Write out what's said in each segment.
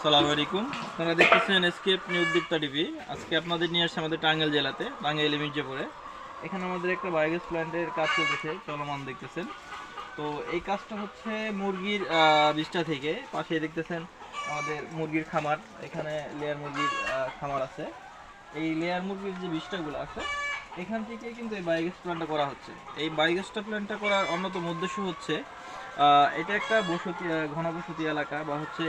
আসসালামু আলাইকুম। আপনারা দেখতেছেন এসকেপ নিউ উদ্যোক্তা টিভি। আজকে আপনাদের নিয়ে আসছে আমাদের টাঙ্গাইল জেলাতে, টাঙ্গাইল মির্জাপুরে। এখানে আমাদের একটা বায়োগ্যাস প্ল্যান্টের কাজ চলতেছে, চলমান দেখতেছেন। তো এই কাজটা হচ্ছে মুরগির বিষ্ঠা থেকে। পাশে দেখতেছেন আমাদের মুরগির খামার, এখানে লেয়ার মুরগির খামার আছে। এই লেয়ার মুরগির যে বিষ্ঠাগুলো আছে এখান থেকে কিন্তু এই বায়োগ্যাস প্ল্যান্টটা করা হচ্ছে। এই বায়োগ্যাসটা প্ল্যান্টটা করার অন্যতম উদ্দেশ্য হচ্ছে এটা একটা বসতি, ঘনবসতি এলাকা বা হচ্ছে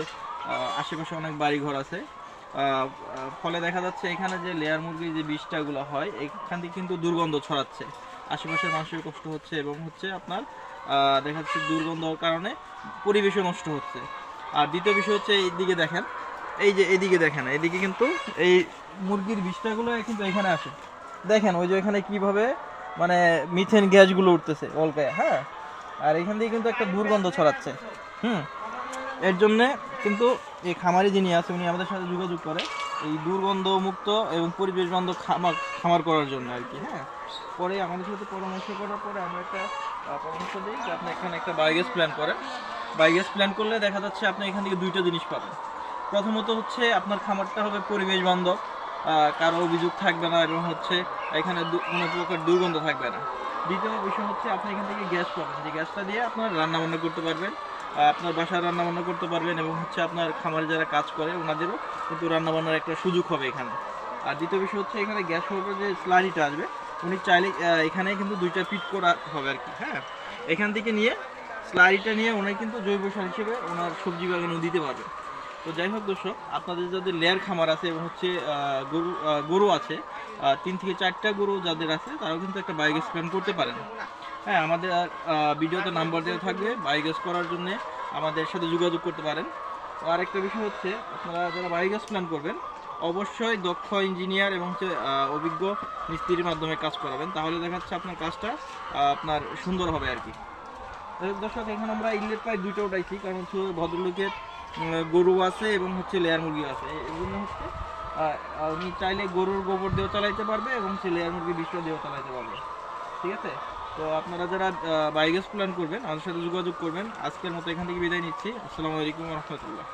আশেপাশে অনেক বাড়িঘর আছে। ফলে দেখা যাচ্ছে এখানে যে লেয়ার মুরগির যে বিষটাগুলো হয় এখান থেকে কিন্তু দুর্গন্ধ ছড়াচ্ছে, আশেপাশের মানুষের কষ্ট হচ্ছে এবং হচ্ছে আপনার দেখা যাচ্ছে দুর্গন্ধর কারণে পরিবেশও নষ্ট হচ্ছে। আর দ্বিতীয় বিষয় হচ্ছে এইদিকে দেখেন, এই যে এদিকে দেখেন, এদিকে কিন্তু এই মুরগির বিষটাগুলো কিন্তু এখানে আসে। দেখেন ওই যে এখানে কিভাবে মানে মিথেন গ্যাসগুলো উঠতেছে অলকায়, হ্যাঁ। আর এখান থেকে কিন্তু একটা দুর্গন্ধ ছড়াচ্ছে। এর জন্যে কিন্তু এই খামারি যিনি আছে উনি আমাদের সাথে যোগাযোগ করে এই দুর্গন্ধ মুক্ত এবং পরিবেশ বান্ধব খামার করার জন্য আর কি, হ্যাঁ। পরে আমাদের সাথে পরামর্শ করার পরে আমরা একটা পরামর্শ দিই যে আপনি এখানে একটা বায়োগ্যাস প্ল্যান করেন। বায়োগ্যাস প্ল্যান করলে দেখা যাচ্ছে আপনি এখান থেকে দুইটা জিনিস পাবেন। প্রথমত হচ্ছে আপনার খামারটা হবে পরিবেশ বান্ধব, কারো অভিযোগ থাকবে না এবং হচ্ছে এখানে কোনো প্রকার দুর্গন্ধ থাকবে না। দ্বিতীয় বিষয় হচ্ছে আপনি এখান থেকে গ্যাস পাবেন, যে গ্যাসটা দিয়ে আপনার রান্নাবান্না করতে পারবেন, আপনার বাসায় রান্নাবান্না করতে পারবেন এবং হচ্ছে আপনার খামারে যারা কাজ করে ওনাদেরও কিন্তু রান্নাবান্নার একটা সুযোগ হবে এখানে। আর দ্বিতীয় বিষয় হচ্ছে এখানে গ্যাস হবে যে স্লারিটা আসবে, উনি চাইলে এখানে কিন্তু দুইটা পিট করা হবে আর কি, হ্যাঁ। এখান থেকে নিয়ে স্লারিটা নিয়ে উনি কিন্তু জৈব সার হিসেবে ওনার সবজি বাগানে দিতে পারবে। তো যাই হোক দর্শক, আপনাদের যাদের লেয়ার খামার আছে এবং হচ্ছে গরু আছে, 3 থেকে 4টা গরু যাদের আছে তারাও কিন্তু একটা বায়োগ্যাস প্ল্যান করতে পারেন। হ্যাঁ, আমাদের ভিডিওতে নাম্বার দেওয়া থাকবে, বায়োগ্যাস করার জন্য আমাদের সাথে যোগাযোগ করতে পারেন। আর একটা বিষয় হচ্ছে আপনারা যারা বায়োগ্যাস প্ল্যান করবেন অবশ্যই দক্ষ ইঞ্জিনিয়ার এবং হচ্ছে অভিজ্ঞ মিস্ত্রির মাধ্যমে কাজ করাবেন, তাহলে দেখা যাচ্ছে আপনার কাজটা আপনার সুন্দর হবে আর কি। দর্শক, এখানে আমরা ইনলেট পাইপ দুইটা উঠাইছি, কারণ হচ্ছে ভদ্রলোকের গরু আছে এবং হচ্ছে লেয়ার মুরগি আছে। এই জন্য হচ্ছে উনি চাইলে গরুর গোবর দিয়েও চালাইতে পারবে এবং হচ্ছে লেয়ার মুরগির বিষটা দিয়েও চালাইতে পারবে, ঠিক আছে। তো আপনারা যারা বায়োগ্যাস প্ল্যান করবেন আমাদের সাথে যোগাযোগ করবেন। আজকের মতো এখান থেকে বিদায় নিচ্ছি। আসসালামু আলাইকুম রহমতুল্লাহ।